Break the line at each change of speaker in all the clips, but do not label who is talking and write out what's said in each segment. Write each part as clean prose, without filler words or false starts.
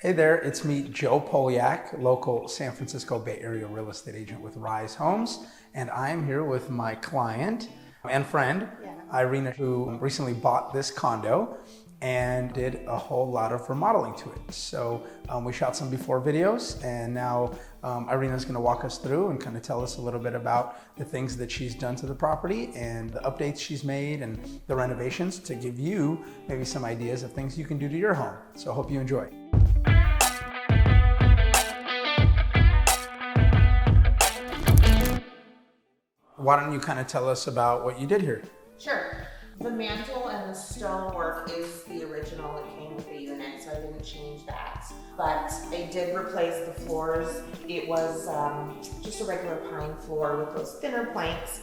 Hey there, it's me, Joe Polyak, local San Francisco Bay Area real estate agent with Rise Homes, and I'm here with my client and friend, Irina, who recently bought this condo and did a whole lot of remodeling to it. So we shot some before videos, and now Irina's gonna walk us through and kind of tell us a little bit about the things that she's done to the property and the updates she's made and the renovations to give you maybe some ideas of things you can do to your home. So I hope you enjoy. Why don't you kind of tell us about what you did here?
Sure. The mantle and the stonework is the original. It came with the unit, so I didn't change that. But I did replace the floors. It was just a regular pine floor with those thinner planks,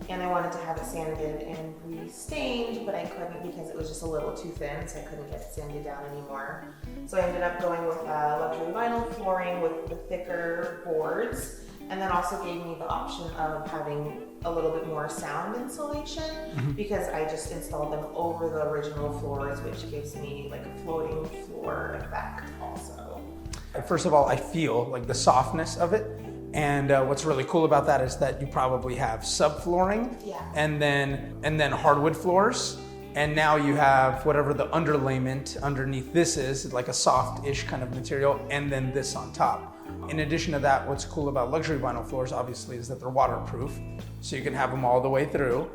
and I wanted to have it sanded and re-stained, but I couldn't because it was just a little too thin, so I couldn't get it sanded down anymore. So I ended up going with luxury vinyl flooring with the thicker boards. And then also gave me the option of having a little bit more sound insulation because I just installed them over the original floors, which gives me like a floating floor effect also.
First of all, I feel like the softness of it. And what's really cool about that is that you probably have subflooring and then hardwood floors. And now you have whatever the underlayment underneath this is, like a soft-ish kind of material, and then this on top. In addition to that, what's cool about luxury vinyl floors, obviously, is that they're waterproof. So you can have them all the way through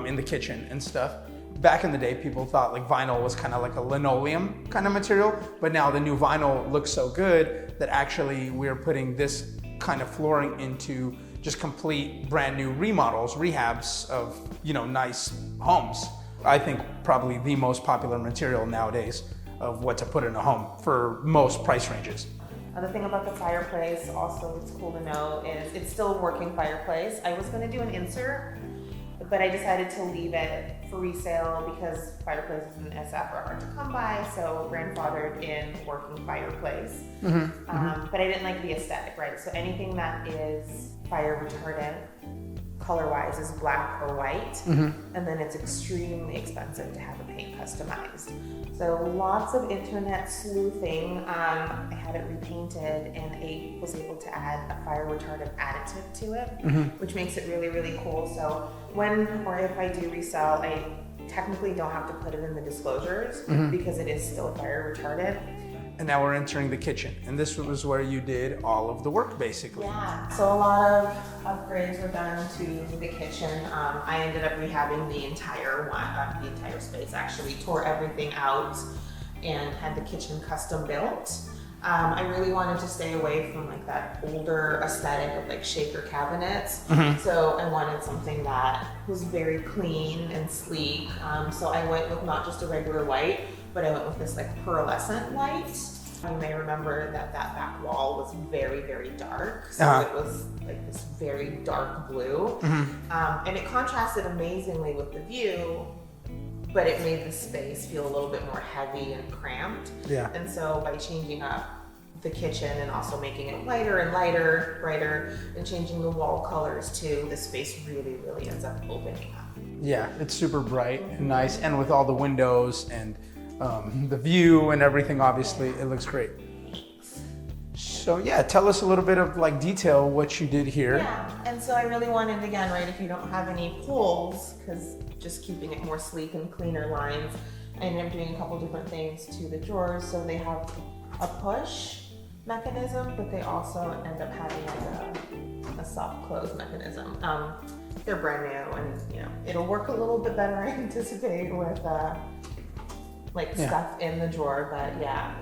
in the kitchen and stuff. Back in the day, people thought like vinyl was kind of like a linoleum kind of material, but now the new vinyl looks so good that actually we're putting this kind of flooring into just complete brand new remodels, rehabs of, nice homes. I think probably the most popular material nowadays of what to put in a home for most price ranges.
The thing about the fireplace also it's cool to know is it's still a working fireplace. I was going to do an insert, but I decided to leave it for resale because fireplaces in SF are hard to come by, so grandfathered in working fireplace. But I didn't like the aesthetic, right? So anything that is fire retardant, color-wise, is black or white, and then it's extremely expensive to have the paint customized. So lots of internet sleuthing. I had it repainted and I was able to add a fire retardant additive to it, which makes it really, really cool. So when or if I do resell, I technically don't have to put it in the disclosures because it is still fire retardant.
And now we're entering the kitchen, and this was where you did all of the work, basically.
Yeah, so a lot of upgrades were done to the kitchen. I ended up rehabbing the entire space, actually. Tore everything out and had the kitchen custom built. I really wanted to stay away from like that older aesthetic of like shaker cabinets. So I wanted something that was very clean and sleek. So I went with not just a regular white, but I went with this like pearlescent white. You may remember that back wall was very, very dark. So it was like this very dark blue. And it contrasted amazingly with the view, but it made the space feel a little bit more heavy and cramped. And so by changing up the kitchen and also making it lighter and lighter, brighter, and changing the wall colors too, the space really, really ends up opening up.
Yeah, it's super bright and nice, and with all the windows and the view and everything, obviously, it looks great. So yeah, tell us a little bit of like detail what you did here.
Yeah, and so I really wanted, again, right, if you don't have any pulls, because just keeping it more sleek and cleaner lines, I ended up doing a couple different things to the drawers. So they have a push mechanism, but they also end up having like a soft close mechanism. They're brand new, and it'll work a little bit better, I anticipate, with stuff in the drawer, but yeah.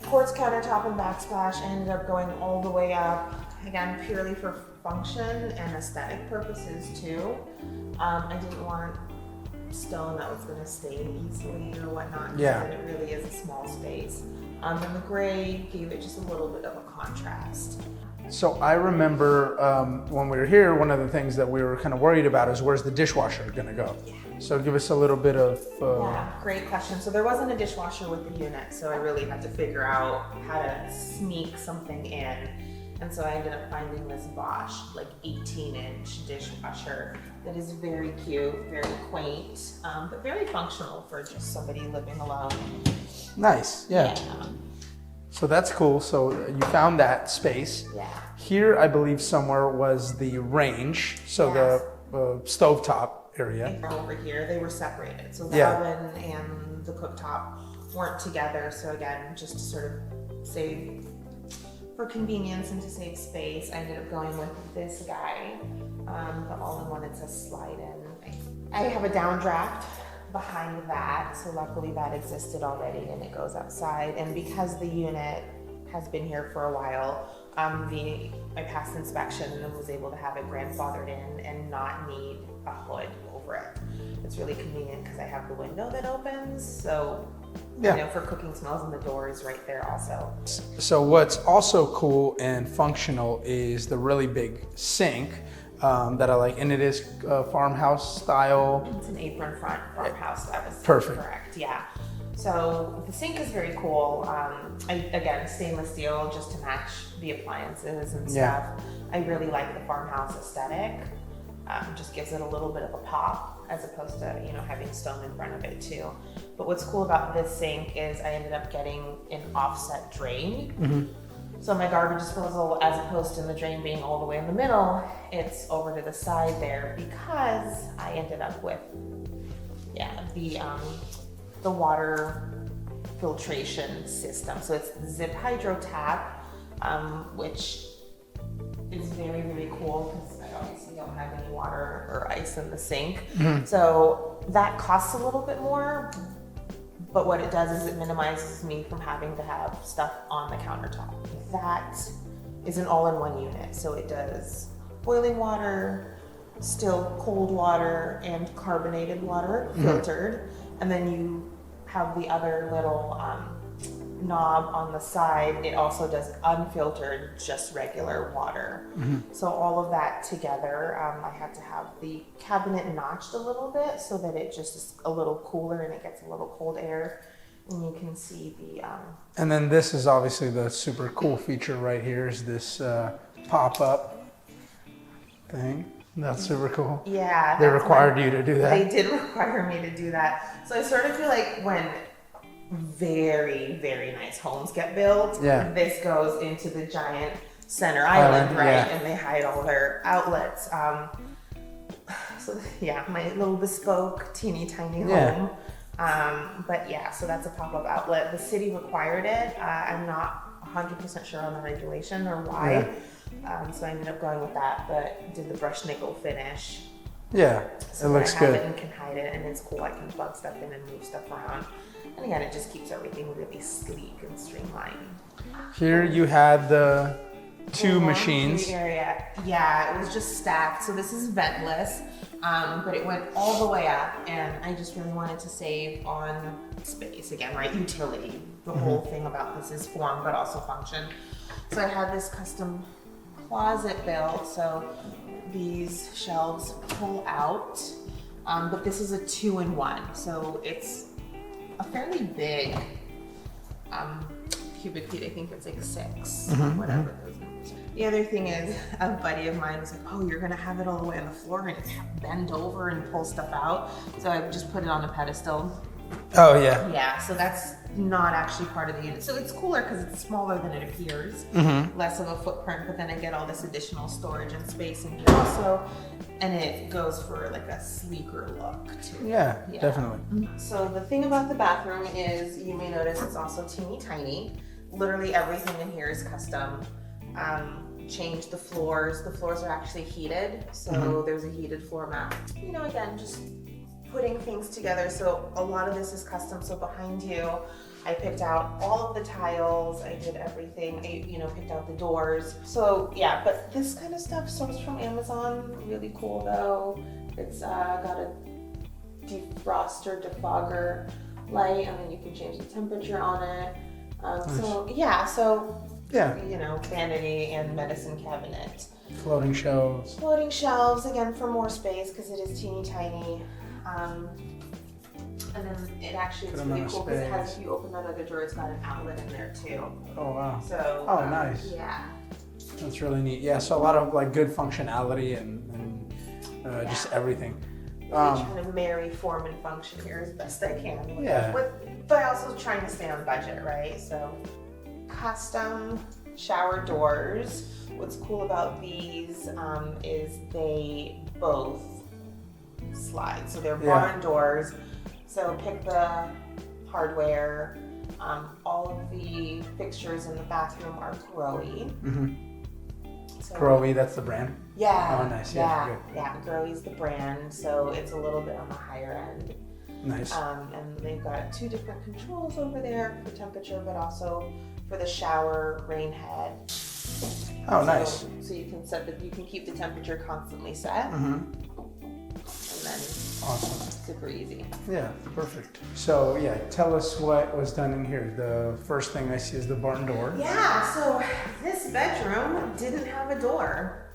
Quartz countertop and backsplash. I ended up going all the way up, again, purely for function and aesthetic purposes too. I didn't want stone that was gonna stain easily or whatnot, because it really is a small space. And the gray gave it just a little bit of a contrast.
So I remember when we were here, one of the things that we were kind of worried about is where's the dishwasher gonna go? So give us a little bit of...
Yeah, great question. So there wasn't a dishwasher with the unit, so I really had to figure out how to sneak something in. And so I ended up finding this Bosch, like 18-inch dishwasher that is very cute, very quaint, but very functional for just somebody living alone.
Nice, yeah. So that's cool. So you found that space.
Yeah.
Here, I believe somewhere was the range. So
Yes.
the stovetop area.
Over here, they were separated. So the
Yeah.
oven and the cooktop weren't together. So again, just to sort of save for convenience and to save space, I ended up going with this guy, the all-in-one. It says slide in. I have a downdraft behind that, so luckily that existed already and it goes outside. And because the unit has been here for a while, I passed inspection and was able to have it grandfathered in and not need a hood over it. It's really convenient because I have the window that opens, so
Yeah.
you know, for cooking smells, and the door is right there also.
So what's also cool and functional is the really big sink that I like, and it is farmhouse style.
It's an apron front farmhouse. That was
Perfect.
correct. Yeah. So the sink is very cool. Again, stainless steel just to match the appliances and stuff. I really like the farmhouse aesthetic. Just gives it a little bit of a pop as opposed to, you know, having stone in front of it too. But what's cool about this sink is I ended up getting an offset drain.
Mm-hmm.
So my garbage disposal, as opposed to the drain being all the way in the middle, it's over to the side there because I ended up with, the water filtration system. So it's the zip hydro tap, which is very, very cool because I obviously don't have any water or ice in the sink.
Mm-hmm.
So that costs a little bit more, but what it does is it minimizes me from having to have stuff on the countertop. That is an all-in-one unit. So it does boiling water, still cold water, and carbonated water, filtered. And then you have the other little knob on the side. It also does unfiltered, just regular water. So all of that together, I had to have the cabinet notched a little bit so that it just is a little cooler and it gets a little cold air. And you can see the...
And then this is obviously the super cool feature right here is this pop-up thing. That's super cool.
Yeah.
They required you to do that.
They did require me to do that. So I sort of feel like when very, very nice homes get built, this goes into the giant center island, right?
Yeah.
And they hide all their outlets. So yeah, my little bespoke, teeny tiny home. But yeah, so that's a pop-up outlet. The city required it. I'm not 100% sure on the regulation or why. So I ended up going with that, but did the brushed nickel finish.
Yeah,
So
it looks
I have
good.
it and can hide it, and it's cool. I can plug stuff in and move stuff around. And again, it just keeps everything really sleek and streamlined.
Here you had the two machines.
Area. Yeah, it was just stacked. So this is ventless, but it went all the way up, and I just really wanted to save on space again, right? Utility. The whole thing about this is form, but also function. So I had this custom closet built, so these shelves pull out, but this is a 2-in-1, so it's a fairly big cubic feet. I think it's like 6, whatever those numbers are. The other thing is, a buddy of mine was like, oh, you're gonna have it all the way on the floor and bend over and pull stuff out. So I just put it on a pedestal.
Oh yeah.
Yeah, so that's not actually part of the unit. So it's cooler because it's smaller than it appears, less of a footprint, but then I get all this additional storage and space in here also, and it goes for like a sleeker look too.
Yeah, definitely.
So the thing about the bathroom is, you may notice it's also teeny tiny. Literally everything in here is custom. Changed the floors. The floors are actually heated, so there's a heated floor mat. You know, again, just putting things together. So a lot of this is custom. So behind you, I picked out all of the tiles. I did everything. I, picked out the doors. So yeah, but this kind of stuff sourced from Amazon. Really cool though. It's got a defroster, defogger light, and then you can change the temperature on it. Vanity and medicine cabinet.
Floating shelves.
Floating shelves, again, for more space because it is teeny tiny. And then it actually is really cool because it has, if you open that other drawer, it's got an outlet in there too.
Oh wow.
So.
Oh nice.
Yeah.
That's really neat. Yeah, so a lot of like good functionality and just everything.
Really trying to marry form and function here as best I can.
Yeah.
But also trying to stay on budget, right? So. custom shower doors. What's cool about these is they both slide. So they're barn doors. So pick the hardware. All of the fixtures in the bathroom are Growy. So,
Growy, that's the brand?
Yeah.
Oh, nice.
Yeah. Growy's the brand. So it's a little bit on the higher end.
Nice.
And they've got 2 different controls over there for temperature, but also for the shower rain head.
Oh, nice.
So you can you can keep the temperature constantly set. And then
awesome.
super easy.
Yeah, perfect. So yeah, tell us what was done in here. The first thing I see is the barn door.
Yeah, so this bedroom didn't have a door.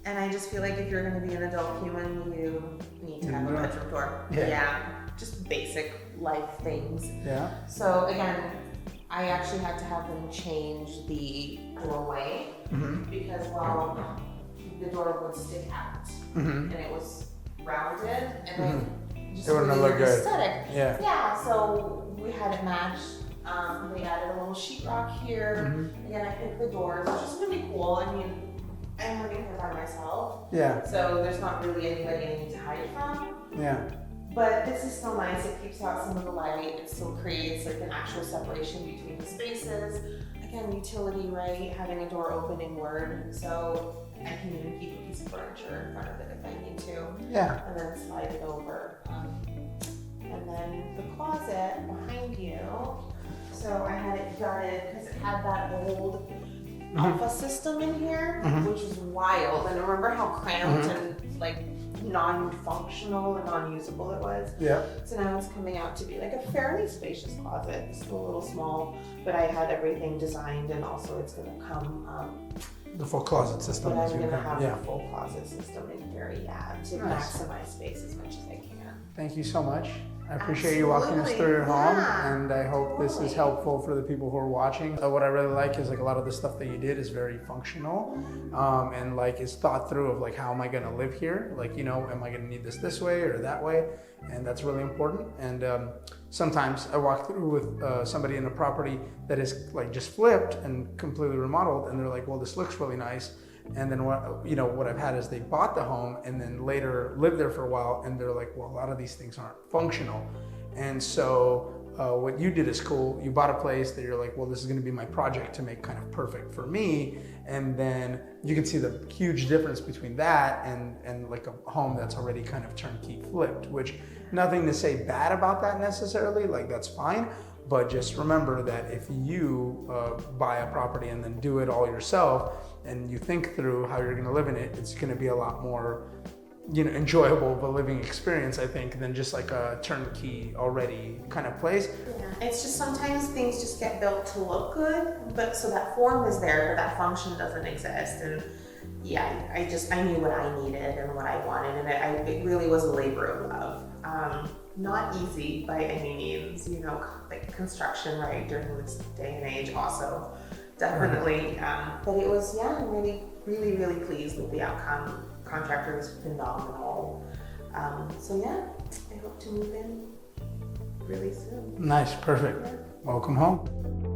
And I just feel like if you're gonna be an adult human, you need to have a bedroom door. Yeah, just basic life things.
Yeah.
So again, I actually had to have them change the doorway because the door would stick out and it was rounded and it just
wouldn't
really
look good.
aesthetic.
Yeah.
So we had it matched. They added a little sheetrock here. Again, I think the doors, which is really cool. I mean, I'm living here by myself. Yeah. So there's not really anybody I need to hide from. Yeah. But this is still nice. It keeps out some of the light. It still creates like an actual separation between the spaces. Again, utility, right? Having a door open inward, so I can even keep a piece of furniture in front of it if I need to. Yeah. And then slide it over. And then the closet behind you. So I had it gutted because it had that old alpha system in here, which is wild. And remember how cramped and like non-functional and non-usable it was? Yeah. So now it's coming out to be like a fairly spacious closet. It's still a little small, but I had everything designed, and also it's going to come
the full closet system.
But I'm going to have the full closet system in here, to maximize space as much as I can.
Thank you so much. I appreciate you walking us through your home, and I hope this is helpful for the people who are watching. What I really like is like a lot of the stuff that you did is very functional, and like is thought through of like, how am I going to live here? Like, you know, am I going to need this way or that way? And that's really important. And sometimes I walk through with somebody in a property that is like just flipped and completely remodeled, and they're like, well, this looks really nice. And then what I've had is they bought the home and then later lived there for a while, and they're like, well, a lot of these things aren't functional. And so what you did is cool. You bought a place that you're like, well, this is going to be my project to make kind of perfect for me. And then you can see the huge difference between that and like a home that's already kind of turnkey flipped, which nothing to say bad about that necessarily, like that's fine. But just remember that if you buy a property and then do it all yourself, and you think through how you're going to live in it, it's going to be a lot more, enjoyable of a living experience, I think, than just like a turnkey already kind of place.
Yeah, it's just sometimes things just get built to look good, but so that form is there, but that function doesn't exist. And yeah, I knew what I needed and what I wanted, and it really was a labor of love. Not easy by any means, like construction, right, during this day and age also, definitely. But it was, I'm really, really, really pleased with the outcome. Contractor was phenomenal. So I hope to move in really soon.
Nice, perfect. Yeah. Welcome home.